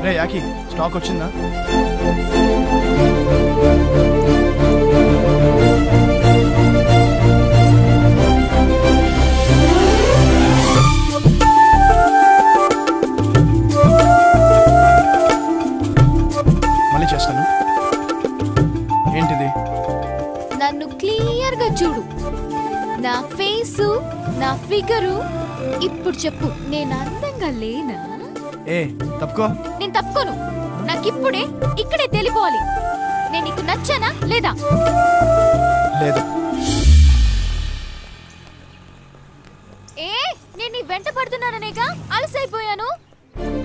రే యాకి stock వచ్చిందా? మళ్ళీ చేస్తాను. ఏంటిది? నన్ను క్లియర్ గా చూడు. నా ఫేసు, నా ఫిగరు. ఇప్పుడు చెప్పు, నేను అందంగా లేనా? ఏ తప్పుకో. నేను తప్పుకోను. నాకిప్పుడే ఇక్కడే తెలిపోవాలి. నేను నీకు నచ్చానా లేదా? లేదు. ఏ నేను నీ వెంట పడుతున్నాననేగా అలసైపోయాను.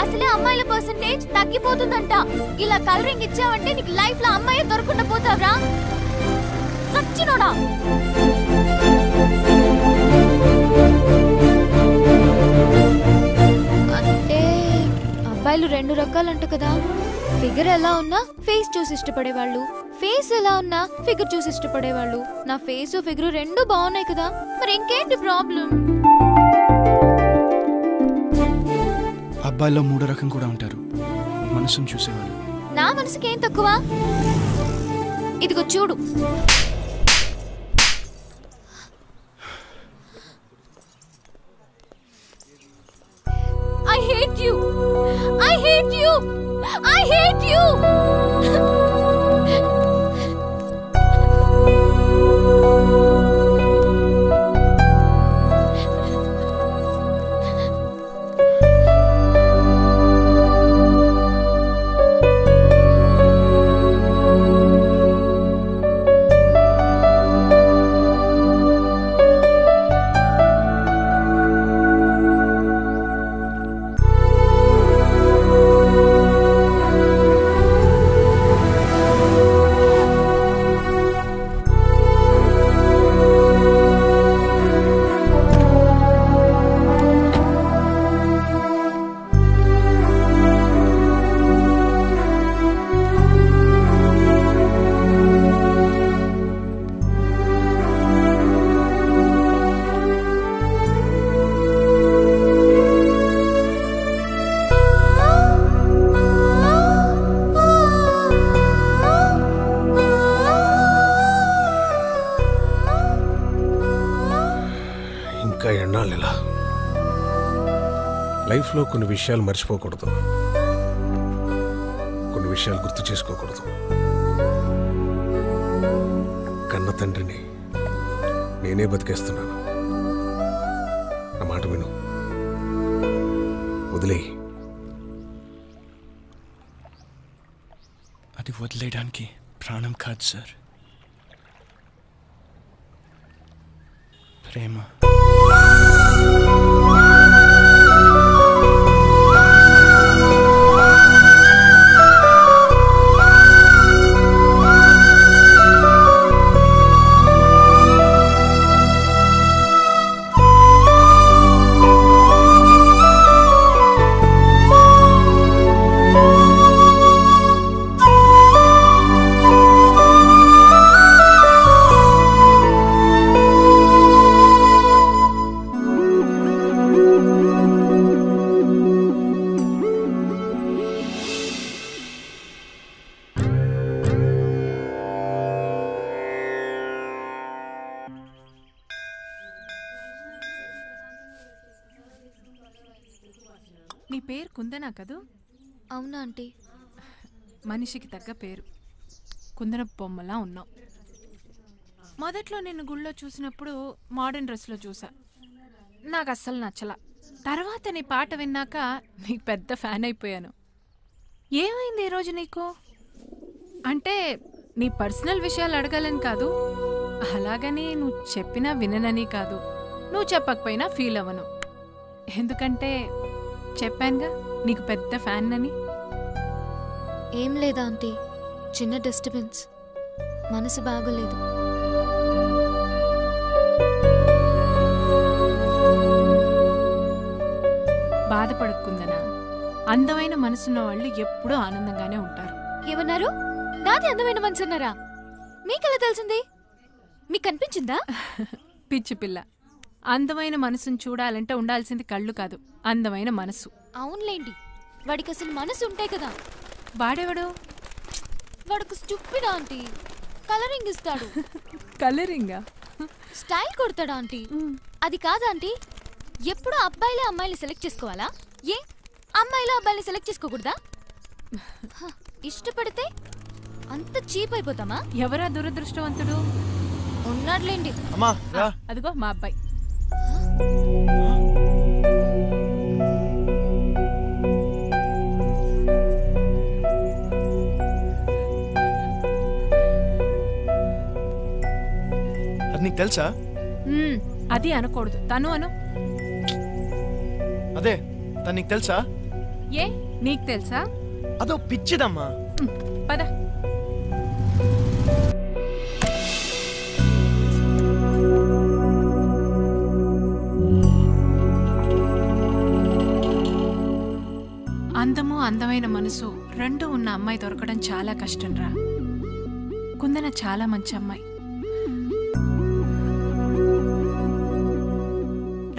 అసలే అమ్మాయిల పర్సంటేజ్ తగ్గిపోతుందంట. ఇలా కలరింగ్ ఇచ్చావంటే నీకు లైఫ్ లో అమ్మాయి దొరకకుండా పోతావురా. సచ్చినోడా. అంటే అబ్బాయిలు రెండు రకాలంట కదా. ఫిగర్ ఎలా ఉన్నా ఫేస్ చూసి ఇష్టపడేవాళ్ళు, ఫేస్ ఎలా ఉన్నా ఫిగర్ చూసి ఇష్టపడేవాళ్ళు. నా ఫేస్ ఫిగర్ రెండు బాగున్నాయి కదా, మరి ఇంకేంటి ప్రాబ్లం? అబ్బాయిలో మూడో రకం కూడా ఉంటారు, మనసును చూసేవాళ్ళు. నా మనసుకి ఏం తక్కువ? ఇదిగో చూడు. I hate you. I hate you. I hate you. ఎన్నాళ్ళిలా లైఫ్లో కొన్ని విషయాలు మర్చిపోకూడదు, కొన్ని విషయాలు గుర్తు చేసుకోకూడదు. కన్న తండ్రిని నేనే బతికేస్తున్నాను. నా మాట విను, వదిలేయి. అది వదిలేయడానికి ప్రాణం కాదు సార్, ప్రేమ. నీ పేరు కుందనా కదూ? అవునా ఆంటీ? మనిషికి తగ్గ పేరు. కుందన బొమ్మలా ఉన్నావు. మొదట్లో నిన్ను గుళ్ళో చూసినప్పుడు మోడర్న్ డ్రెస్లో చూసా, నాకు అస్సలు నచ్చలా. తర్వాత నీ పాట విన్నాక నీకు పెద్ద ఫ్యాన్ అయిపోయాను. ఏమైంది ఈరోజు నీకు? అంటే నీ పర్సనల్ విషయాలు అడగాలని కాదు, అలాగని నువ్వు చెప్పినా విననని కాదు, నువ్వు చెప్పకపోయినా ఫీల్ అవ్వను. ఎందుకంటే చెప్పానుగా నీకు పెద్ద ఫ్యాన్ అని. ఏం లేదా ఆంటీ, చిన్న డిస్టర్బెన్స్, మనసు బాగోలేదు. బాధపడకుందనా, అందమైన మనసున్న వాళ్ళు ఎప్పుడూ ఆనందంగానే ఉంటారు. ఏమన్నారు? నాది అందమైన మనసు అన్నారా? మీకెలా తెలిసింది? మీకు కనిపించిందా? పిచ్చి పిల్ల, అందమైన మనసును చూడాలంటే ఉండాల్సింది కళ్ళు కాదు, అందమైన మనసు. అవునులేండి, వాడికి అసలు మనసు ఉంటాయి కదా. వాడెవడు? వాడికి స్టూపిడ్ ఆంటీ. కలరింగ్ ఇస్తాడు. కలరింగా? స్టైల్ కొడతాడు ఆంటీ. అది కాదా ఆంటీ, ఎప్పుడు అబ్బాయిలే అమ్మాయిని సెలెక్ట్ చేసుకోవాలా? ఏ అమ్మాయిలో అబ్బాయిని సెలెక్ట్ చేసుకోకూడదా? ఇష్టపడితే అంత చీప్ అయిపోతామా? ఎవరా దురదృష్టవంతుడు? ఉన్నాడులేండి. అమ్మా రా. అదిగో మా అబ్బాయి. అది నీకు తెలుసా? అది అనకూడదు, తను అను. అదే తను నీకు తెలుసా? ఏ నీకు తెలుసా? అదో పిచ్చిదమ్మా. పద. అందము అందమైన మనసు రెండు ఉన్న అమ్మాయి దొరకడం చాలా కష్టం రా. కుందన చాలా మంచి అమ్మాయి.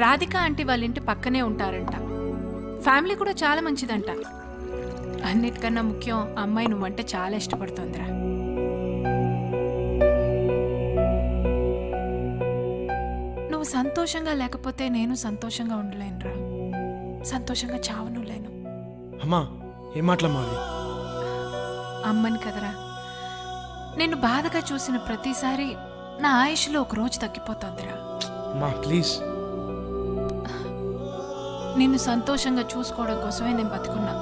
రాధిక ఆంటీ వాళ్ళ ఇంటి పక్కనే ఉంటారంట. ఫ్యామిలీ కూడా చాలా మంచిదంట. అన్నిటికన్నా ముఖ్యం అమ్మాయి నువ్వంటే చాలా ఇష్టపడుతోందిరా. నువ్వు సంతోషంగా లేకపోతే నేను సంతోషంగా ఉండలేనురా. సంతోషంగా చావను లేను. అమ్మా ఏం మాటలమ్మా అవి? అమ్మని కదరా, నేను బాధగా చూసిన ప్రతిసారి నా ఆయుష్లో ఒక రోజు తగ్గిపోతోందిరా. అమ్మా ప్లీజ్. నిన్ను సంతోషంగా చూసుకోవడం కోసమే నేను బతుకున్నా.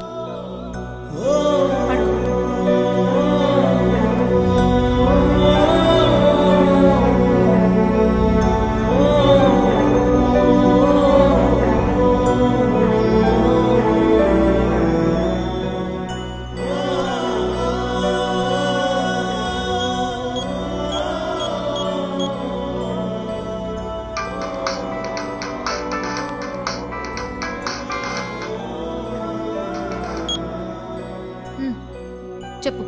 చెప్పు.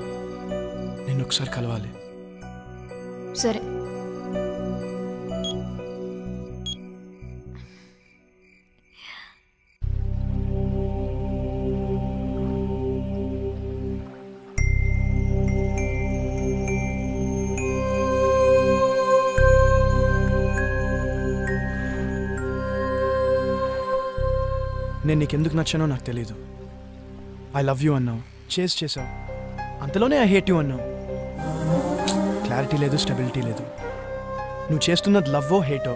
నేను ఒకసారి కలవాలి. సరే. నేను నీకెందుకు నచ్చానో నాకు తెలీదు. ఐ లవ్ యూ అన్నావు, చేసావు. అంతలోనే ఐ హేట్ యూ అన్నావు. క్లారిటీ లేదు, స్టెబిలిటీ లేదు. నువ్వు చేస్తున్నది లవ్వో హేటో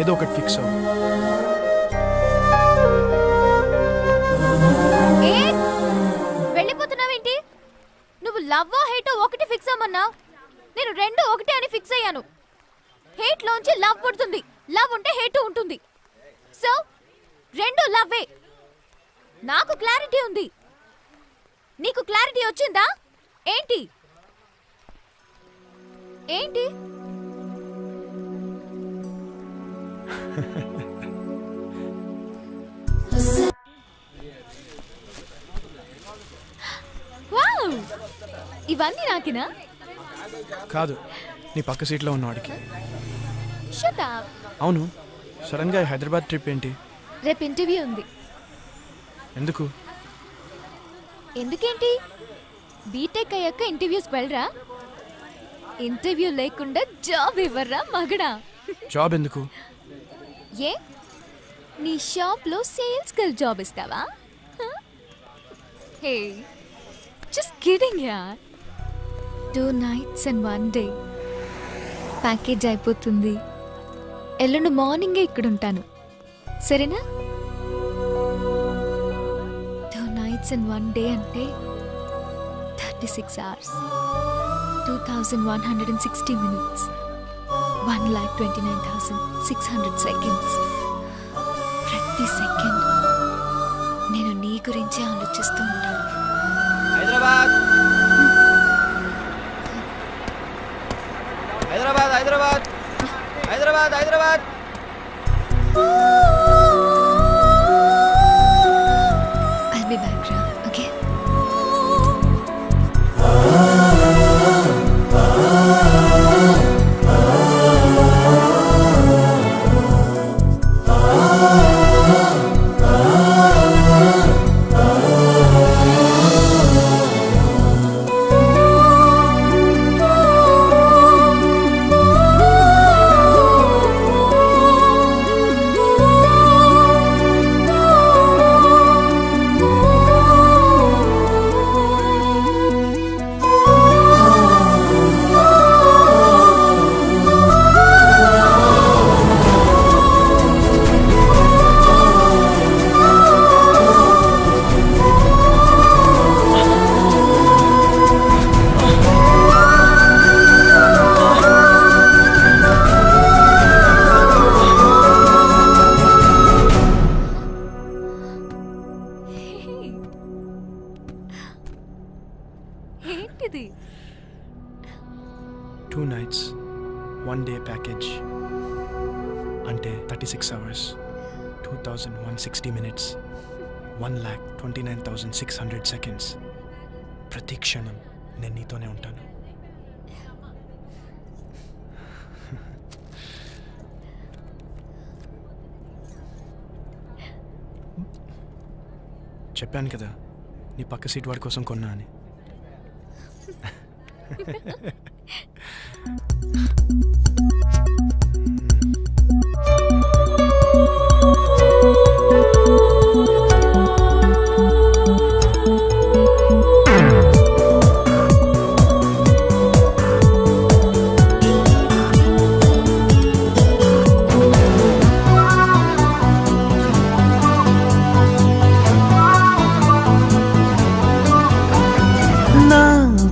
ఏదో ఒకటి ఫిక్స్ అవ్వు. వెళ్ళిపోతున్నావేంటి? నువ్వు లవ్వో హేటో ఒకటి ఫిక్స్ అవ్వమన్నావు. నేను రెండు ఒకటే అని ఫిక్స్ అయ్యాను. హేట్ లోంచి లవ్ పుడుతుంది, లవ్ ఉంటే హేట్ ఉంటుంది. సో రెండు లవ్వే. నాకు క్లారిటీ ఉంది, నీకు క్లారిటీ వచ్చిందా ఏంటి? ఏంటి? వావ్, ఇవన్నీ నాకినా? కాదు, నీ పక్క సీట్లో ఉన్నవాడికి. Shut up. అవును, సడన్గా హైదరాబాద్ ట్రిప్ ఏంటి? రేపు ఇంటర్వ్యూ ఉంది. ఎందుకు? ఎందుకేంటి? బీటెక్ అయ్యాక ఇంటర్వ్యూస్కి వెళ్ళరా? ఇంటర్వ్యూ లేకుండా జాబ్ ఇవ్వర్రా మగడా? జాబ్ ఎందుకు? ఏ నీ షాప్లో సేల్స్ గర్ల్ జాబ్ ఇస్తావా? హే జస్ట్ కిడింగ్ యార్. 2 nights and 1 day ప్యాకేజ్ అయిపోతుంది. ఎల్లుండి మార్నింగే ఇక్కడ ఉంటాను, సరేనా? 2 nights and 1 day అంటే 36 hours, 2160 minutes, 1,29,600 seconds. ప్రతి సెకండ్ నేను నీ గురించే ఆలోచిస్తూ ఉంటాను. Hyderabad Hyderabad Hyderabad Hyderabad Hyderabad. I'll be back, Ra. Okay? ఏంటిది 2 nights 1 day ప్యాకేజ్ అంటే 36 hours 2160 minutes 1,29,600 seconds. ప్రతి క్షణం నేను నీతోనే ఉంటాను. చెప్పాను కదా నీ పక్క సీట్ వాడి కోసం కొన్నా అని.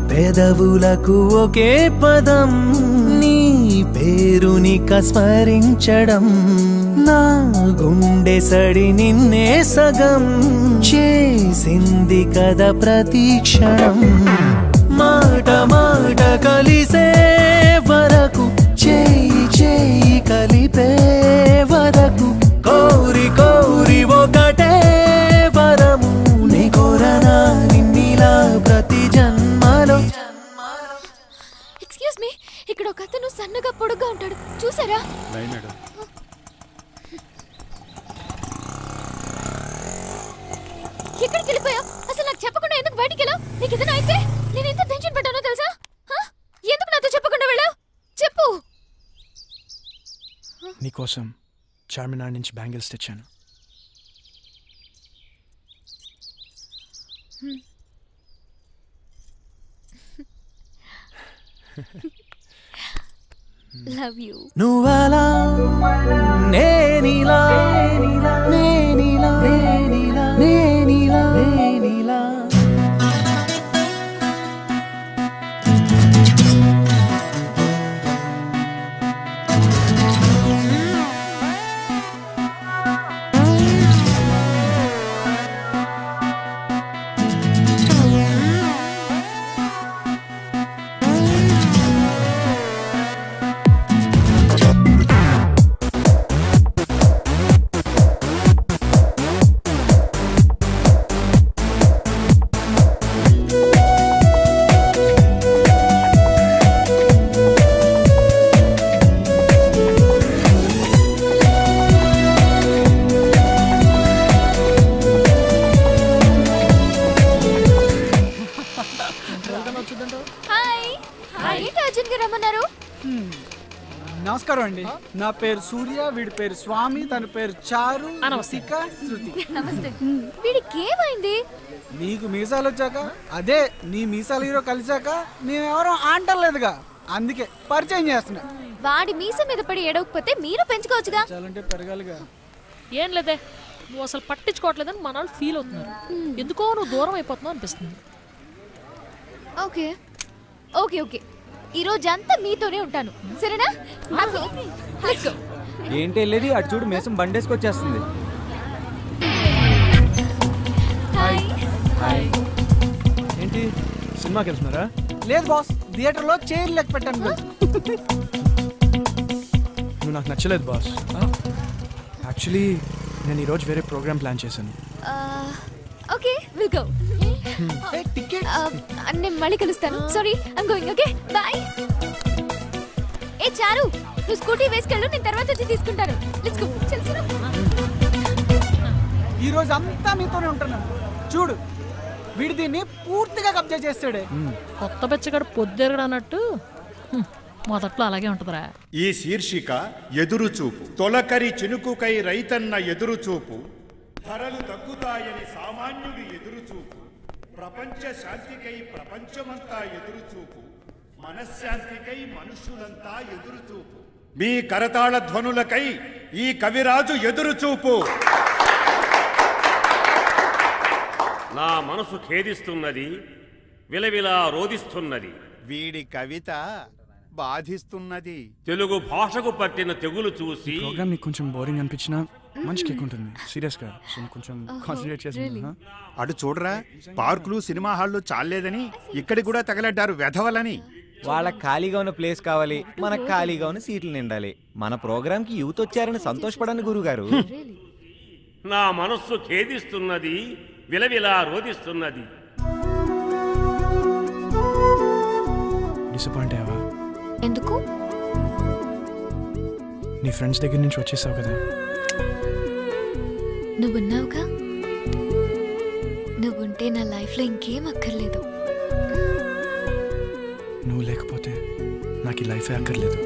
పెదవులకు ఒకే పదం నీ పేరునిక స్మరించడం నా గుండె సడి నిన్నే సగం చేసింది కదా ప్రతి క్షణం. మాట మాట కలిసే వరకు చేయి చేయి కలిపే వరకు కోరి కోరి ఒకటే వరము నీ కోరనా నిన్నిలా ప్రతి జన్మలో. ఎక్స్క్యూజ్ మీ, ఇక్కడ ఒక అతను సన్నగా పొడుగ్గా ఉంటాడు, చూసారా? ఎక్కడికి వెళ్ళిపోయా? అసలు నాకు చెప్పకుండా ఎందుకు బయటికి వెళ్ళావు? నీకు ఏదైనా అయితే నేను ఎంత టెన్షన్ పడ్డానో తెలుసా? ఎందుకు నాతో చెప్పకుండా వెళ్ళావు? చెప్పు. నీకోసం చార్మినార్ నుంచి బ్యాంగిల్స్ తెచ్చాను. Love you. నువ్వలా నేనిలా నేనిలా నేనిలా నేనిలా నేనిలా నమస్కారం అండి. నా పేరు సూర్య, వీడి పేరు స్వామి, తన పేరు చారు, నమస్తిక, శృతి. నమస్తే. వీడికి ఏమైంది? నీకు మీసాలు వచ్చాక, అదే నీ మీసాల హీరో కలిసాక మేమెవరో ఆంటలేదుగా, అందుకే పరిచయం చేస్తున్నా. వాడి మీస మీద పడి ఏడవకపోతే మీరు పెంచుకోవచ్చుగా. చాలంటే పెరగాలిగా. ఏం లేదే, నువ్వు అసలు పట్టించుకోవట్లేదని మన వాళ్ళు ఫీల్ అవుతున్నారు. ఎందుకో నువ్వు దూరం అయిపోతున్నావు అనిపిస్తుంది. ఓకే ఓకే ఓకే, ఈ రోజంతా మీతోనే ఉంటాను, సరేనా? Let's go. ఏంటి వెళ్ళేది? అటు చూడు, మేసం బండేసుకొచ్చేస్తుంది. హాయ్. హాయ్. ఏంటి సినిమాకి వెళ్తున్నారా? లేదు బాస్, థియేటర్లో చైర్ లెక్క పెట్టాను. నువ్వు నాకు నచ్చలేదు బాస్. యాక్చువల్లీ నేను ఈరోజు వేరే ప్రోగ్రామ్ ప్లాన్ చేశాను. Okay, will go. టికెట్ నేను మళ్ళీ కలుస్తాను. Sorry, I'm going. Okay, bye. ఏ చారు, నువ్వు స్కూటీ వేసుకెళ్ళు, నేను తర్వాత వచ్చి తీసుకుంటాను. Let's go. చల్. ఈ రోజు అంతా మీతోనే ఉంటున్నాను. చూడు, వీడి దీన్ని పూర్తిగా కబ్జా చేస్తాడే. కొత్త బెచ్చగాడు పొద్దురగడు అన్నట్టు మొదట్లో అలాగే ఉంటుందిరా. ఈ శీర్షిక ఎదురుచూపు. తొలకరి చినుకుకై రైతన్న ఎదురుచూపు, ధరలు తగ్గుతాయని సామాన్యుడి ఎదురుచూపు, ప్రపంచ శాంతికై ప్రపంచమంతా ఎదురుచూపు, మనశ్శాంతికై మనుషులంతా ఎదురుచూపు. మీ కరతాళ ధ్వనులకై ఈ కవిరాజు ఎదురుచూపు. నా మనసు ఖేదిస్తున్నది, విలవిలా రోదిస్తున్నది. వీడి కవిత బాధిస్తున్నది. తెలుగు భాషకు పట్టిన తెగులు చూసి ప్రోగ్రామ్ నీకు కొంచెం బోరింగ్ అనిపించినా మంచి కేక్ ఉంటుంది సీరియస్గా సో కొంచెం కాన్సన్ట్రేట్ చేసి అటు చూడరా, పార్కులు సినిమా హాళ్ళు చాలేదని ఇక్కడికి కూడా తగలడ్డారు వెధవలని. వాళ్ళకి ఖాళీగా ఉన్న ప్లేస్ కావాలి, మనకు ఖాళీగా ఉన్న సీట్లు నిండాలి. మన ప్రోగ్రామ్కి యూత్ వచ్చారని సంతోషపడండి గురుగారు. నా మనస్సు ఖేదిస్తున్నది, విలవిలా రోదిస్తున్నది. డిసప్పాయింట్ అయ్యావా? ఎందుకు? నీ ఫ్రెండ్స్ దగ్గర నుంచి వచ్చేసావు కదా. నువ్వున్నావుగా, నువ్వుంటే నా లైఫ్లో ఇంకేం అక్కర్లేదు. నువ్వు లేకపోతే నాకు ఈ లైఫే అక్కర్లేదు.